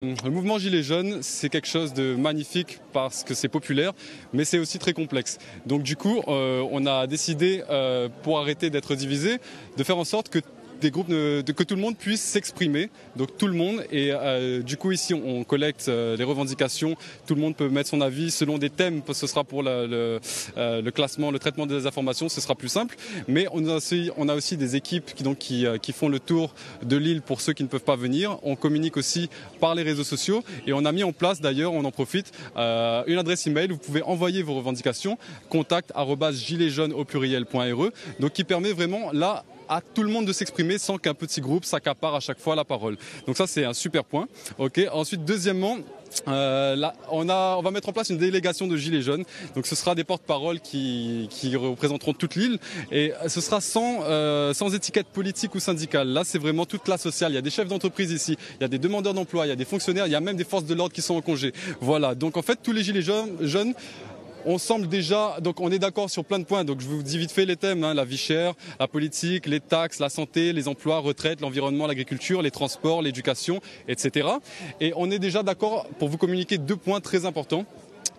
Le mouvement Gilets jaunes, c'est quelque chose de magnifique parce que c'est populaire, mais c'est aussi très complexe. Donc du coup, on a décidé, pour arrêter d'être divisé, de faire en sorte que que tout le monde puisse s'exprimer, donc tout le monde, et du coup ici on collecte les revendications, tout le monde peut mettre son avis selon des thèmes, parce que ce sera pour le classement, le traitement des informations, ce sera plus simple, mais on a aussi des équipes qui font le tour de l'île pour ceux qui ne peuvent pas venir. On communique aussi par les réseaux sociaux et on a mis en place d'ailleurs, on en profite, une adresse email où vous pouvez envoyer vos revendications, contact@giletsjaunes.re, donc qui permet vraiment là à tout le monde de s'exprimer sans qu'un petit groupe s'accapare à chaque fois la parole. Donc ça c'est un super point. Okay. Ensuite, deuxièmement, là, on va mettre en place une délégation de Gilets jaunes. Donc ce sera des porte-paroles qui représenteront toute l'île et ce sera sans étiquette politique ou syndicale. Là c'est vraiment toute classe sociale. Il y a des chefs d'entreprise ici, il y a des demandeurs d'emploi, il y a des fonctionnaires, il y a même des forces de l'ordre qui sont en congé. Voilà, donc en fait tous les Gilets jaunes on semble déjà, donc on est d'accord sur plein de points, donc je vous dis vite fait les thèmes, la vie chère, la politique, les taxes, la santé, les emplois, retraite, l'environnement, l'agriculture, les transports, l'éducation, etc. Et on est déjà d'accord pour vous communiquer 2 points très importants.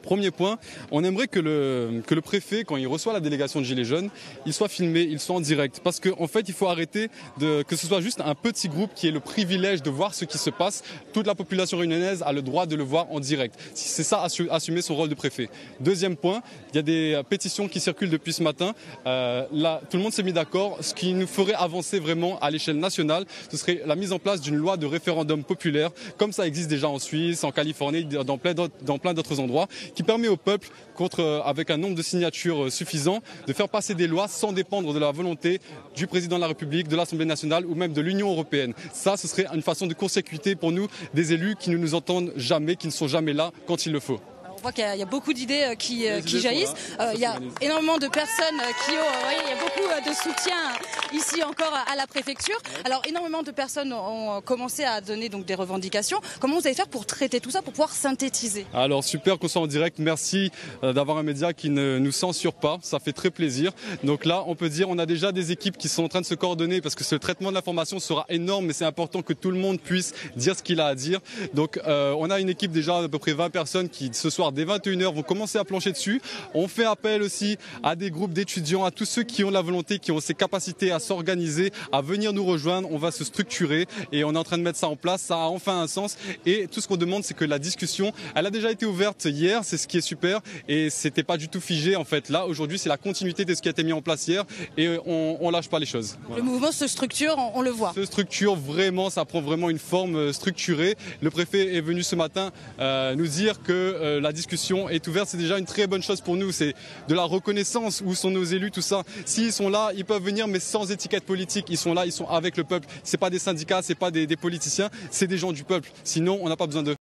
Premier point, on aimerait que le préfet, quand il reçoit la délégation de Gilets jaunes, il soit filmé, il soit en direct. Parce qu'en fait, il faut arrêter que ce soit juste un petit groupe qui ait le privilège de voir ce qui se passe. Toute la population réunionnaise a le droit de le voir en direct. C'est ça, assumer son rôle de préfet. Deuxième point, il y a des pétitions qui circulent depuis ce matin. Là, tout le monde s'est mis d'accord. Ce qui nous ferait avancer vraiment à l'échelle nationale, ce serait la mise en place d'une loi de référendum populaire, comme ça existe déjà en Suisse, en Californie, dans plein d'autres endroits, qui permet au peuple, avec un nombre de signatures suffisant, de faire passer des lois sans dépendre de la volonté du président de la République, de l'Assemblée nationale ou même de l'Union européenne. Ça, ce serait une façon de court-circuiter pour nous des élus qui ne nous entendent jamais, qui ne sont jamais là quand il le faut. On voit qu'il y a beaucoup d'idées qui jaillissent. Il y a énormément de personnes qui ont, il y a beaucoup de soutien ici encore à la préfecture. Alors énormément de personnes ont commencé à donner donc des revendications. Comment vous allez faire pour traiter tout ça, pour pouvoir synthétiser? Alors super qu'on soit en direct. Merci d'avoir un média qui ne nous censure pas. Ça fait très plaisir. Donc là, on peut dire on a déjà des équipes qui sont en train de se coordonner parce que ce traitement de l'information sera énorme, mais c'est important que tout le monde puisse dire ce qu'il a à dire. Donc on a une équipe déjà d'à peu près 20 personnes qui ce soir dès 21h vont commencer à plancher dessus. On fait appel aussi à des groupes d'étudiants, à tous ceux qui ont la volonté, qui ont ces capacités à s'organiser, à venir nous rejoindre. On va se structurer et on est en train de mettre ça en place. Ça a enfin un sens et tout ce qu'on demande, c'est que la discussion, elle a déjà été ouverte hier, c'est ce qui est super et c'était pas du tout figé en fait. Là aujourd'hui, c'est la continuité de ce qui a été mis en place hier et on lâche pas les choses. Voilà. Le mouvement se structure, on le voit. Se structure vraiment, ça prend vraiment une forme structurée. Le préfet est venu ce matin nous dire que la discussion est ouverte, c'est déjà une très bonne chose pour nous, c'est de la reconnaissance, où sont nos élus, tout ça. S'ils sont là, ils peuvent venir mais sans étiquette politique, ils sont là, ils sont avec le peuple, c'est pas des syndicats, c'est pas des politiciens, c'est des gens du peuple, sinon on n'a pas besoin d'eux.